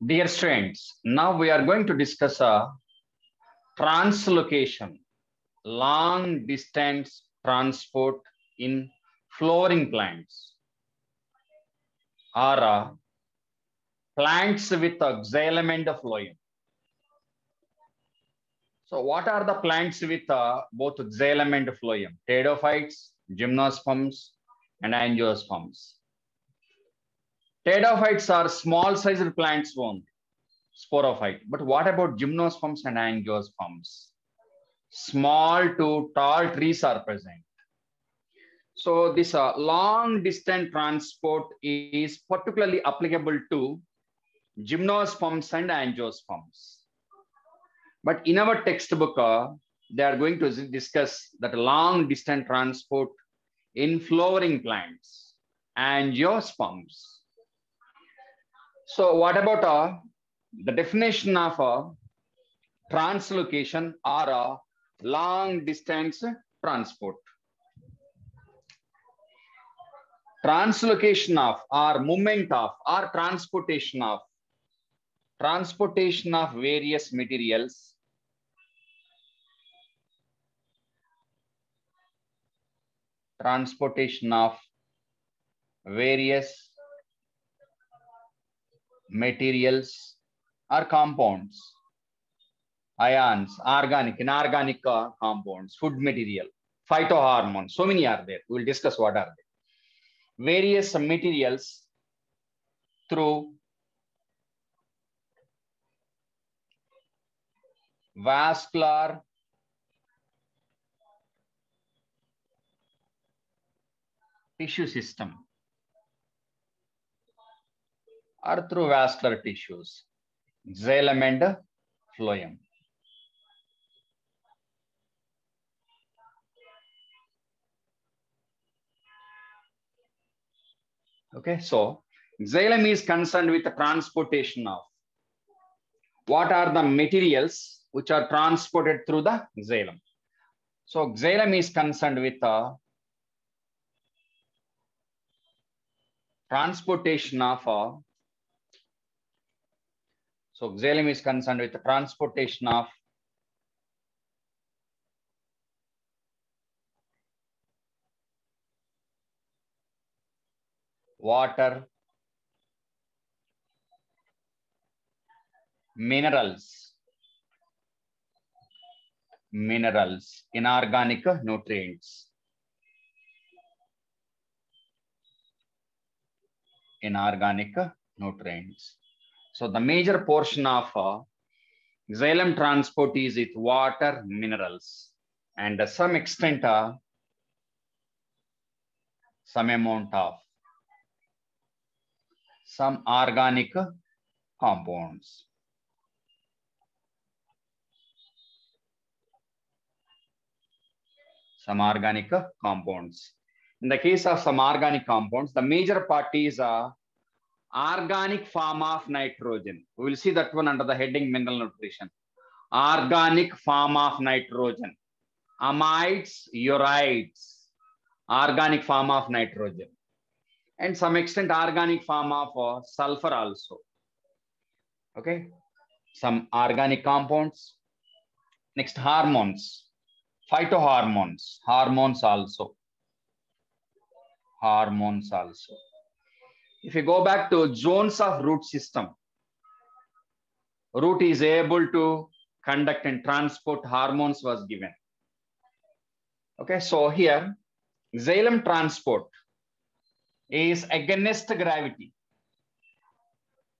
Dear students, now we are going to discuss a translocation, long distance transport in flowering plants or plants with xylem and phloem. So what are the plants with both xylem and phloem? Pteridophytes, gymnosperms, and angiosperms. Pteridophytes are small sized plants only, sporophyte. But what about gymnosperms and angiosperms? Small to tall trees are present. So this long distance transport is particularly applicable to gymnosperms and angiosperms. But in our textbook, they are going to discuss that long distance transport in flowering plants, angiosperms. So what about the definition of translocation or long distance transport? Translocation of or movement of or transportation of various materials or compounds, ions, organic, inorganic compounds, food material, phytohormones, so many are there. We will discuss what are they. Various materials through vascular tissue system or through vascular tissues, xylem and phloem. Okay, so xylem is concerned with the transportation of what are the materials which are transported through the xylem. So xylem is concerned with transportation of xylem is concerned with the transportation of water, minerals, inorganic nutrients, So the major portion of xylem transport is with water, minerals, and to some extent, some amount of some organic compounds. Some organic compounds. In the case of some organic compounds, the major part is organic form of nitrogen. We will see that one under the heading mineral nutrition. Organic form of nitrogen. Amides, urides, organic form of nitrogen. And some extent organic form of sulfur also. Okay, some organic compounds. Next, hormones, phytohormones, hormones also. If you go back to zones of root system, root is able to conduct and transport hormones was given. Okay, so here xylem transport is against gravity.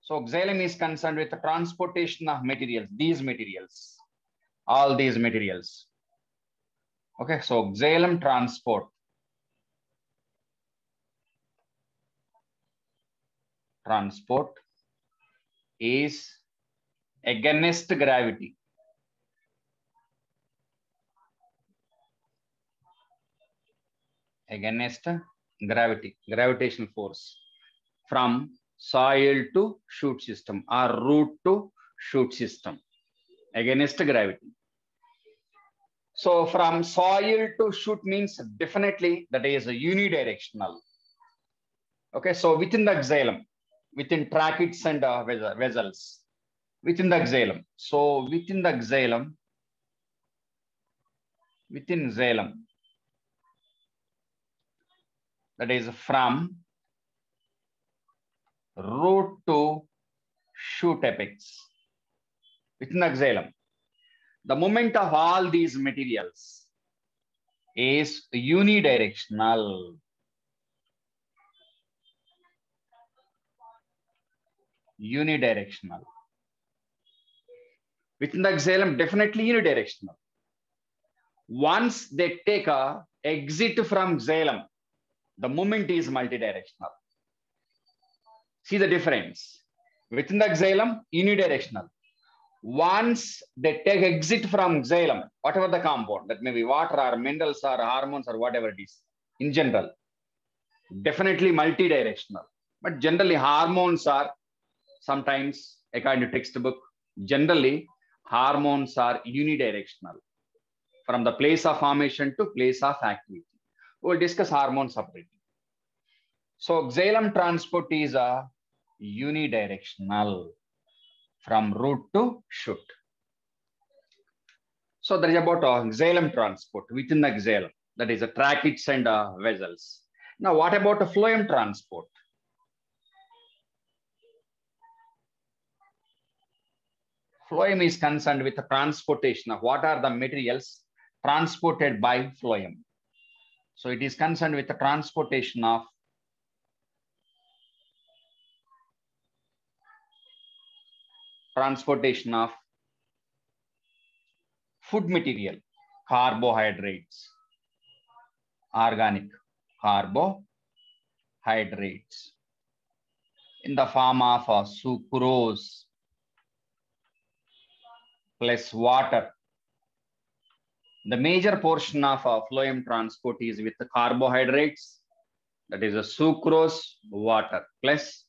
So xylem is concerned with the transportation of materials, all these materials. Okay, so xylem transport is against gravity. Gravitational force from soil to shoot system or root to shoot system, against gravity. So from soil to shoot means definitely that is a unidirectional. Okay, so within the xylem, within tracheids and vessels within the xylem. So within the xylem, that is from root to shoot apex within the xylem, the movement of all these materials is unidirectional. Within the xylem, definitely unidirectional. Once they take a exit from xylem, the movement is multidirectional. See the difference. Within the xylem, unidirectional. Once they take exit from xylem, whatever the compound, that may be water or minerals or hormones or whatever it is, in general, definitely multidirectional. But generally, hormones are sometimes, according to textbook, generally hormones are unidirectional from the place of formation to place of activity. We'll discuss hormones separately. So xylem transport is a unidirectional from root to shoot. So that is about xylem transport within the xylem, that is the tracheids and vessels. Now what about the phloem transport? Phloem is concerned with the transportation of what are the materials transported by phloem. So it is concerned with the transportation of food material, carbohydrates, organic carbohydrates in the form of sucrose plus water. The major portion of phloem transport is with the carbohydrates, that is a sucrose, water, plus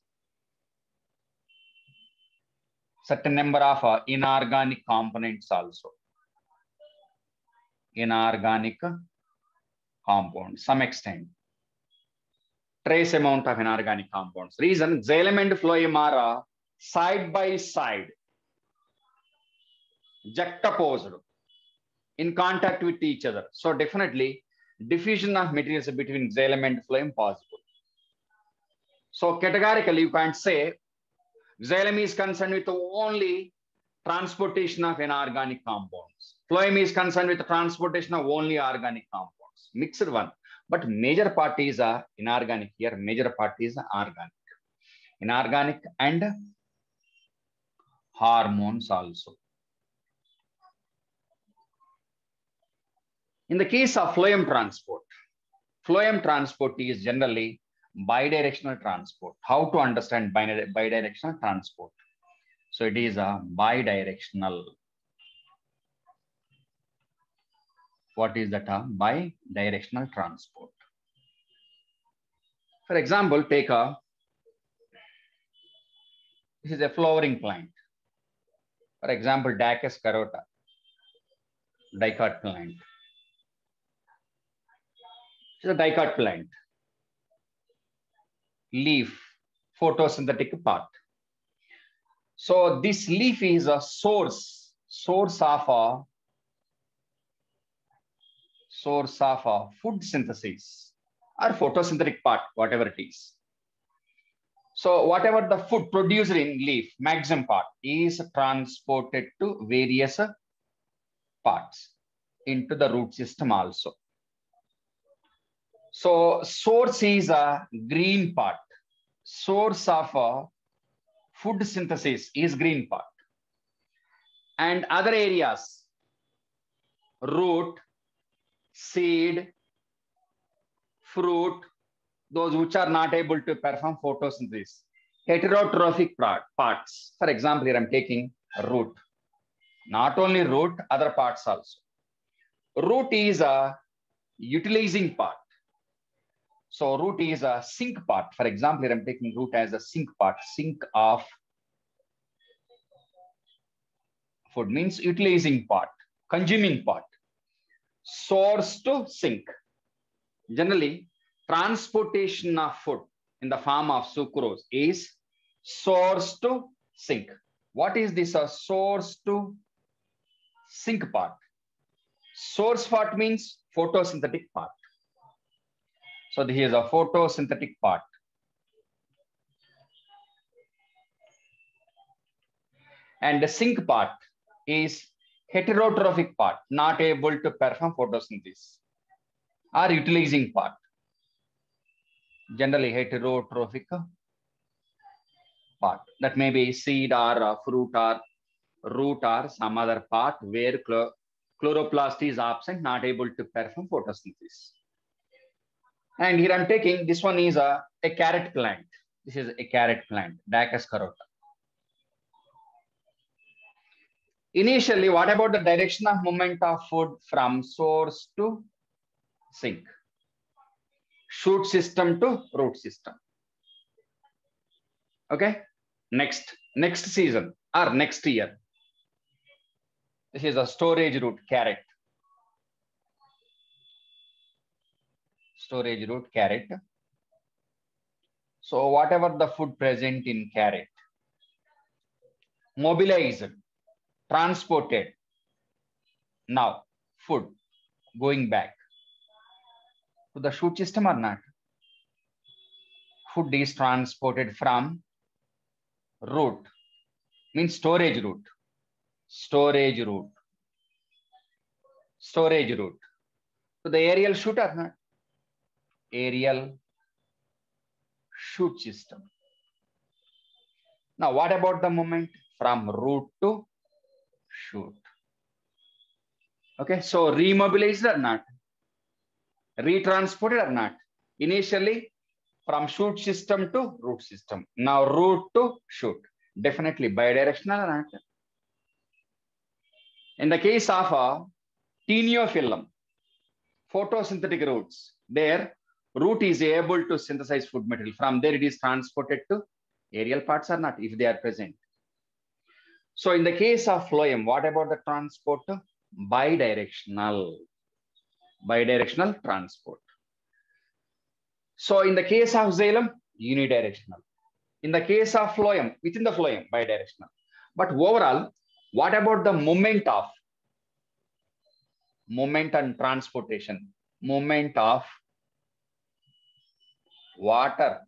certain number of inorganic components also. Inorganic compounds, some extent. Trace amount of inorganic compounds. Reason, xylem and phloem are side by side, juxtaposed, in contact with each other. So definitely diffusion of materials between xylem and phloem possible. So categorically you can't say xylem is concerned with only transportation of inorganic compounds. Phloem is concerned with the transportation of only organic compounds. Mixed one. But major part is inorganic here. Major part is organic. Inorganic and hormones also. In the case of phloem transport is generally bidirectional transport. How to understand bidirectional transport? So it is a bidirectional. What is that? Bidirectional transport. For example, take this is a flowering plant. For example, Dacus carota, dicot plant. This is a dicot plant. Leaf, photosynthetic part. So this leaf is a source of food synthesis or photosynthetic part, whatever it is. So whatever the food produced in leaf, maximum part is transported to various parts into the root system also. So source is a green part. Source of food synthesis is green part. And other areas, root, seed, fruit, those which are not able to perform photosynthesis, heterotrophic parts. For example, here I'm taking root. Not only root, other parts also. Root is a utilizing part. So root is a sink part. For example, here I'm taking root as a sink part. Sink of food means utilizing part, consuming part. Source to sink. Generally, transportation of food in the form of sucrose is source to sink. What is this source to sink part? Source part means photosynthetic part. So this is a photosynthetic part. And the sink part is heterotrophic part, not able to perform photosynthesis, or utilizing part. Generally heterotrophic part. That may be seed or fruit or root or some other part where chloroplast is absent, not able to perform photosynthesis. And here I'm taking, this one is a carrot plant. This is a carrot plant, Dacus carota. Initially, what about the direction of movement of food from source to sink? Shoot system to root system. Okay. Next season or next year. This is a storage root, carrot. Storage root, carrot. So whatever the food present in carrot, mobilized, transported. Now food going back to the shoot system or not? Food is transported from root, means storage root. Storage root. Storage root. To the aerial shoot or not? Aerial shoot system. Now, what about the movement from root to shoot? Okay, so remobilized or not? Retransported or not? Initially, from shoot system to root system. Now, root to shoot. Definitely bidirectional or not? In the case of a Taeniophyllum, photosynthetic roots, their root is able to synthesize food material. From there, it is transported to aerial parts or not, if they are present. So in the case of phloem, what about the transport? Bidirectional. Bidirectional transport. So in the case of xylem, unidirectional. In the case of phloem, within the phloem, bidirectional. But overall, what about the movement and transportation? Movement of water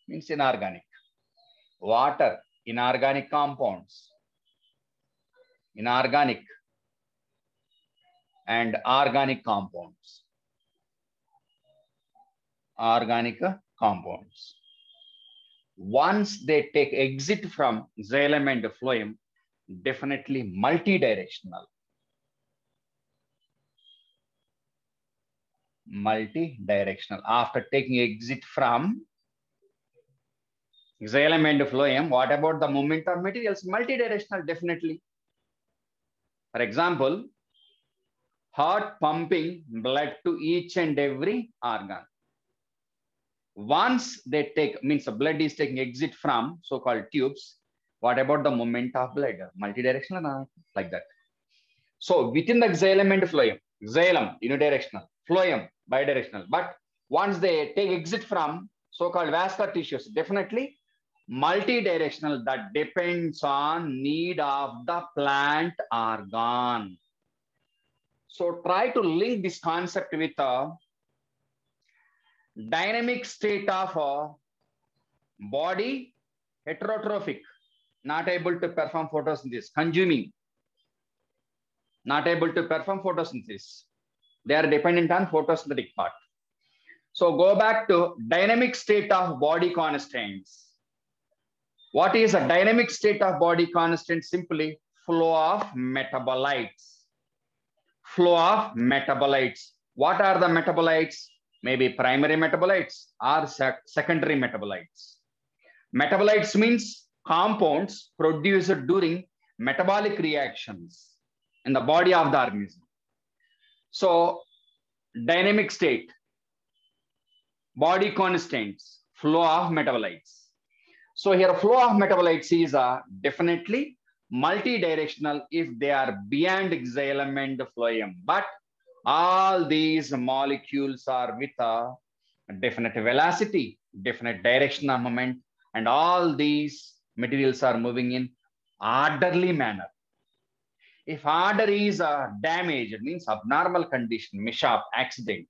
means inorganic. Water, inorganic compounds. Inorganic and organic compounds. Organic compounds. Once they take exit from xylem and phloem, definitely multidirectional. Multidirectional. After taking exit from xylem and phloem, what about the movement of materials? Multidirectional, definitely. For example, heart pumping blood to each and every organ. Once they take, means the blood is taking exit from so-called tubes, what about the movement of blood? Multidirectional, like that. So within the xylem and phloem, xylem unidirectional, phloem bidirectional. But once they take exit from so-called vascular tissues, definitely multidirectional. That depends on need of the plant organ. So try to link this concept with a dynamic state of body, heterotrophic, not able to perform photosynthesis, consuming, not able to perform photosynthesis. They are dependent on photosynthetic part. So go back to dynamic state of body constants. What is a dynamic state of body constant? Simply flow of metabolites. Flow of metabolites. What are the metabolites? Maybe primary metabolites or secondary metabolites. Metabolites means compounds produced during metabolic reactions in the body of the organism. So dynamic state, body constants, flow of metabolites. So here flow of metabolites is definitely multidirectional if they are beyond xylem and phloem. But all these molecules are with a definite velocity, definite direction of movement, and all these materials are moving in orderly manner. If order is damaged, it means abnormal condition, mishap, accident.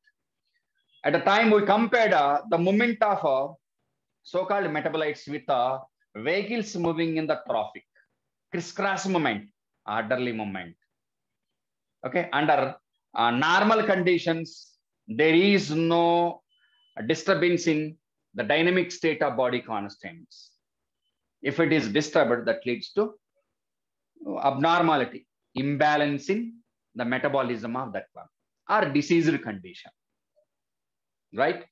At the time we compared the movement of so-called metabolites with vehicles moving in the traffic, crisscross movement, orderly movement. Okay, under normal conditions, there is no disturbance in the dynamic state of body constants. If it is disturbed, that leads to abnormality, imbalance in the metabolism of that one, or diseased condition, right?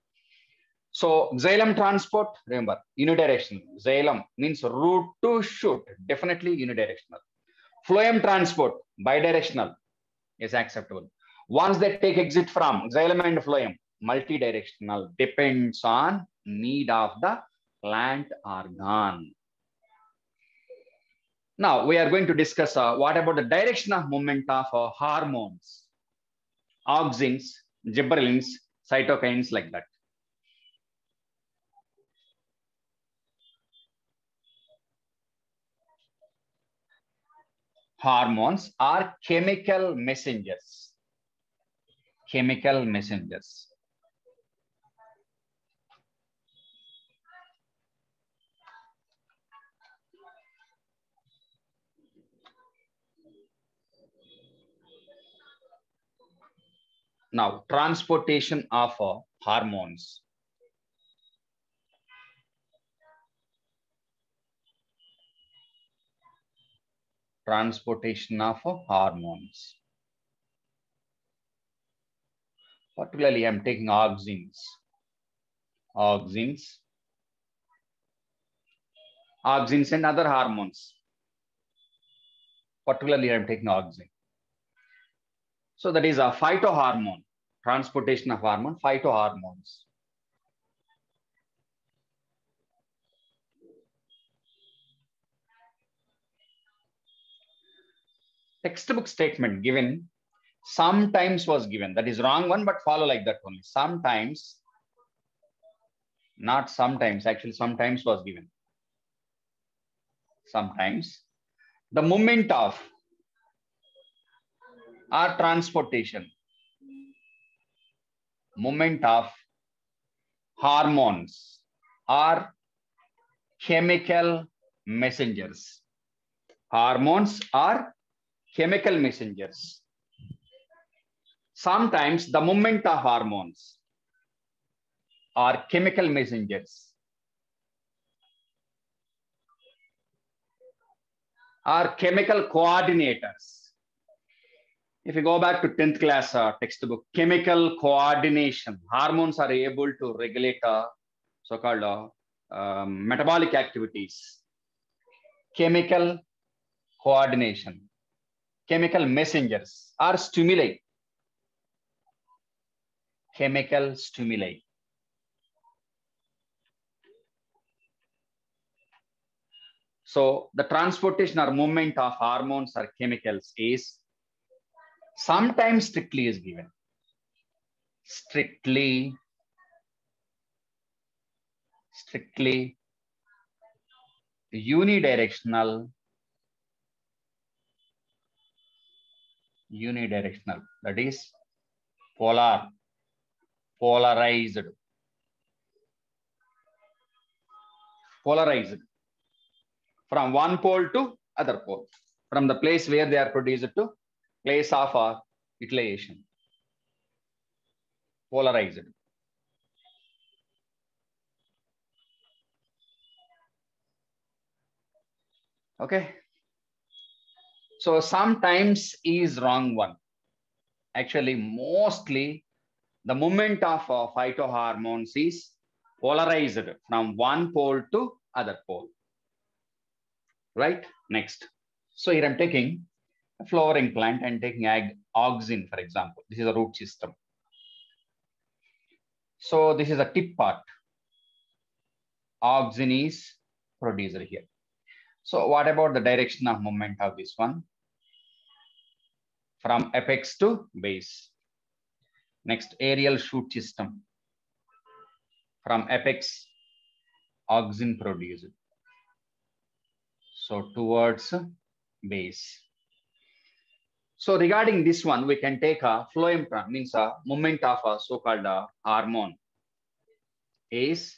So xylem transport, remember, unidirectional. Xylem means root to shoot, definitely unidirectional. Phloem transport, bidirectional, is acceptable. Once they take exit from xylem and phloem, multidirectional, depends on need of the plant organ. Now we are going to discuss what about the direction of movement of hormones, auxins, gibberellins, cytokines, like that. Hormones are chemical messengers. Chemical messengers. Now, transportation of hormones. Transportation of hormones. Particularly, I'm taking auxins. Auxins and other hormones. Particularly, I'm taking auxin. So that is a phytohormone, transportation of hormone, phytohormones. Textbook statement given, sometimes was given. That is wrong one, but follow like that only. Sometimes, not sometimes, actually sometimes was given. Sometimes the movement of or transportation, movement of hormones are chemical messengers. Hormones are chemical messengers. Sometimes the movement of hormones are chemical messengers, are chemical coordinators. If you go back to 10th class textbook, chemical coordination, hormones are able to regulate so-called metabolic activities. Chemical coordination, chemical messengers are stimuli, chemical stimuli. So the transportation or movement of hormones or chemicals is sometimes strictly is given. Strictly unidirectional, that is polarized, from one pole to other pole, from the place where they are produced to place of utilization. Polarized. Okay. So sometimes is wrong one. Actually, mostly the movement of phytohormones is polarized from one pole to other pole. Right? Next. So here I'm taking a flowering plant and taking auxin, for example. This is a root system. So this is a tip part. Auxin is produced here. So what about the direction of movement of this one? From apex to base. Next, aerial shoot system. From apex auxin produced. So towards base. So regarding this one, we can take a phloem means a movement of a so-called hormone is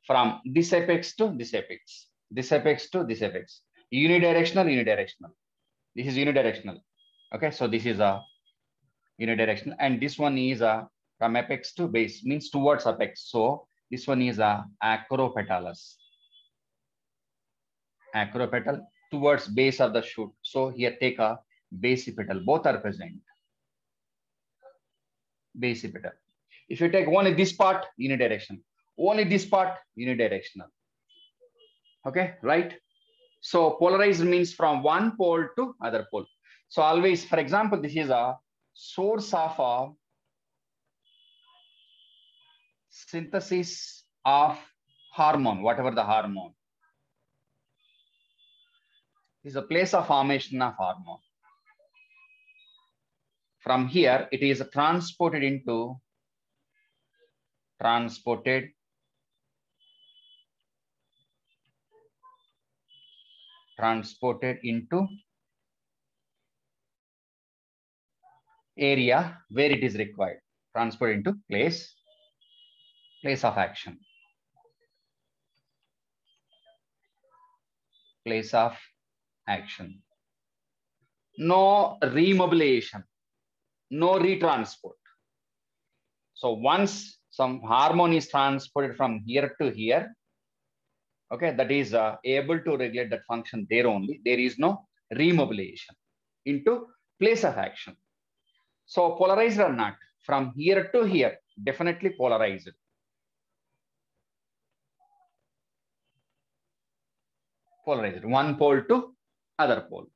from this apex to this apex, this apex to this apex, unidirectional, unidirectional. This is unidirectional. Okay, so this is a unidirectional, and this one is a from apex to base, means towards apex. So this one is a acropetalous, acropetal towards base of the shoot. So here take a basipetal, both are present. Basipetal. If you take only this part, unidirectional. Only this part, unidirectional. Okay, right? So polarized means from one pole to other pole. So always, for example, this is a source of a synthesis of hormone, whatever the hormone. This is a place of formation of hormone. From here, it is transported into area where it is required. Transported into place of action. Place of action. No remobilization, no retransport. So once some hormone is transported from here to here, okay, that is able to regulate that function there only. There is no remobilization into place of action. So polarized or not, from here to here, definitely polarized. Polarized, one pole to other pole.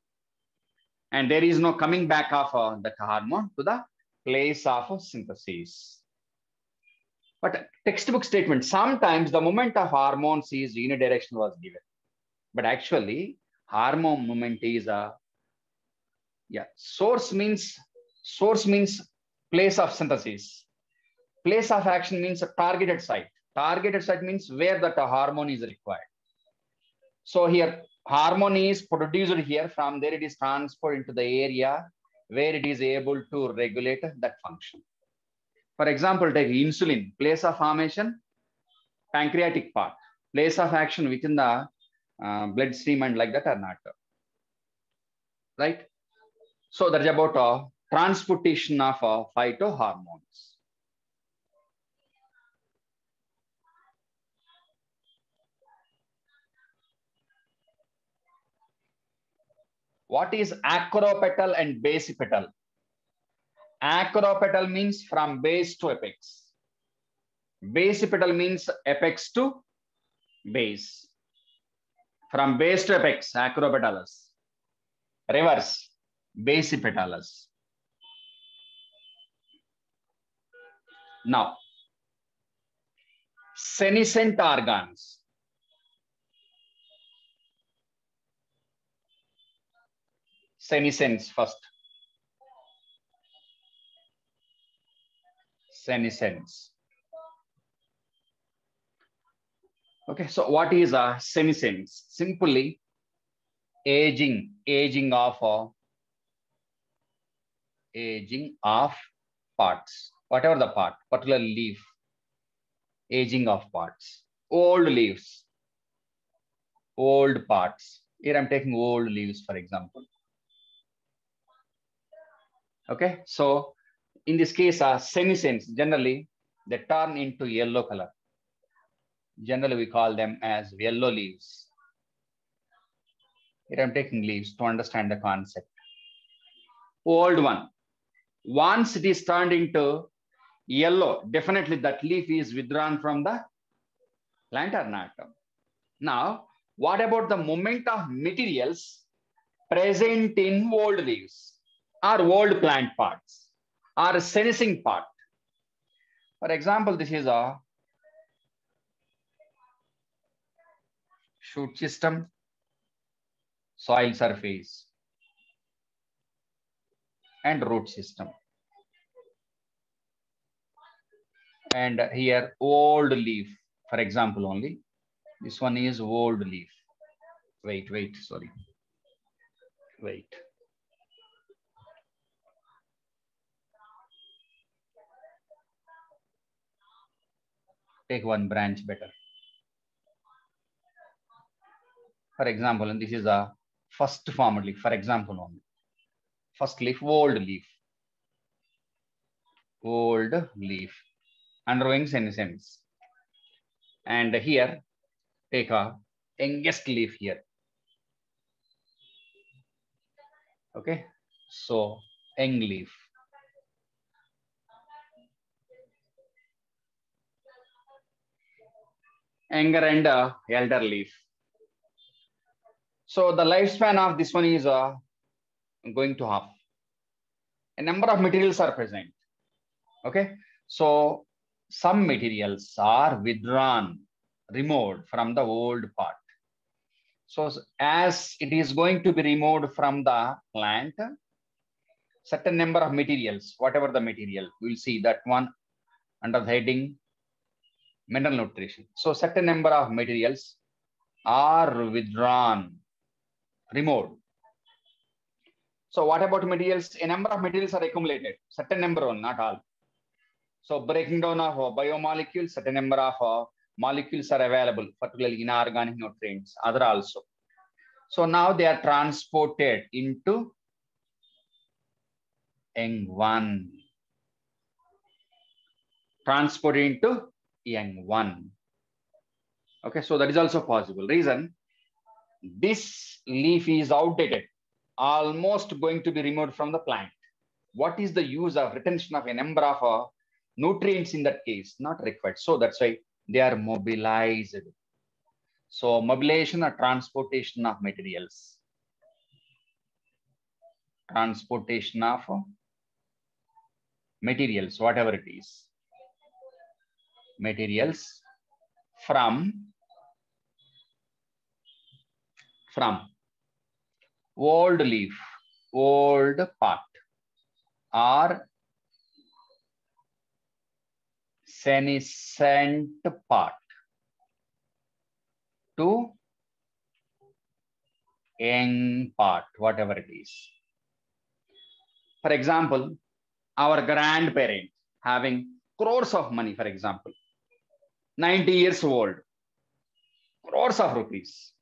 And there is no coming back of the hormone to the place of synthesis. But textbook statement, sometimes the movement of hormones is unidirectional was given. But actually, hormone movement is source means place of synthesis. Place of action means a targeted site. Targeted site means where that hormone is required. So here, hormone is produced here. From there, it is transferred into the area where it is able to regulate that function. For example, take insulin, place of formation, pancreatic part, place of action within the bloodstream and like that or not. Right? So that is about transportation of phytohormones. What is acropetal and basipetal? Acropetal means from base to apex. Basipetal means apex to base. From base to apex, acropetalous. Reverse, basipetalous. Now, senescent organs. Senescence first. Senescence. Okay, so what is a senescence? Simply aging of parts, whatever the part, particular leaf, aging of parts, old leaves, old parts. Here I'm taking old leaves, for example. Okay, so in this case, senescence, generally they turn into yellow color. Generally, we call them as yellow leaves. Here I'm taking leaves to understand the concept. Old one. Once it is turned into yellow, definitely that leaf is withdrawn from the plant or not. Now, what about the movement of materials present in old leaves or old plant parts or senescing part? For example, this is a shoot system, soil surface, and root system. And here, old leaf, For example only, this one is old leaf. Wait, sorry. Wait. Take one branch better. For example, and this is a first formed leaf. For example only. First leaf, old leaf. Old leaf. Undergoing senescence. And here, take a youngest leaf here. Okay. So, young leaf. Younger and elder leaf. So the lifespan of this one is going to half. A number of materials are present. Okay. So some materials are withdrawn, removed from the old part. So as it is going to be removed from the plant, certain number of materials, whatever the material, we'll see that one under the heading mineral nutrition. So certain number of materials are withdrawn, removed. So what about materials? A number of materials are accumulated, certain number one, not all. So breaking down of biomolecules, certain number of molecules are available, particularly inorganic nutrients, other also. So now they are transported into young one. Transported into young one. Okay, so that is also possible. Reason, this leaf is outdated, almost going to be removed from the plant. What is the use of retention of a number of nutrients in that case? Not required. So that's why they are mobilized. So mobilization or transportation of materials. Transportation of materials, whatever it is. Materials from old leaf, old part, or senescent part to young part, whatever it is. For example, our grandparent having crores of money, for example, 90 years old, crores of rupees.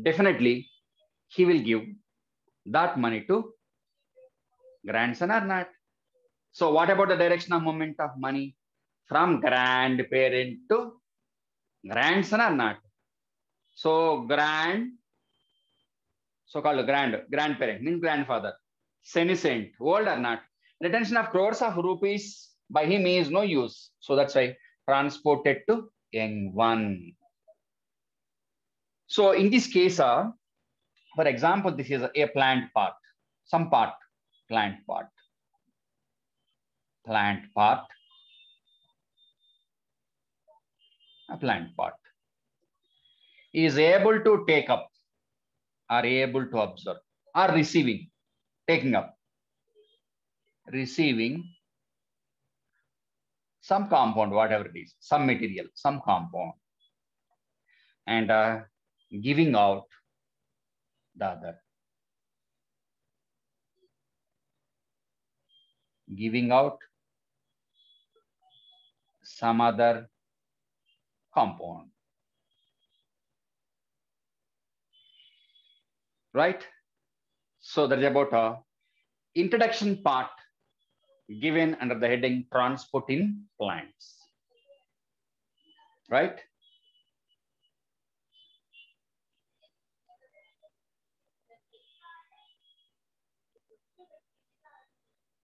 Definitely, he will give that money to grandson or not. So what about the direction of movement of money from grandparent to grandson or not? So so-called grandparent means grandfather, senescent, old or not. Retention of crores of rupees by him is no use. So that's why transported to young one. So in this case, for example, this is a plant part, some part, plant part, a plant part is able to take up, are able to observe, are receiving, taking up, receiving some compound, whatever it is, some material, some compound, and giving out the other. Giving out some other compound. Right? So that is about introduction part given under the heading transport in plants. Right?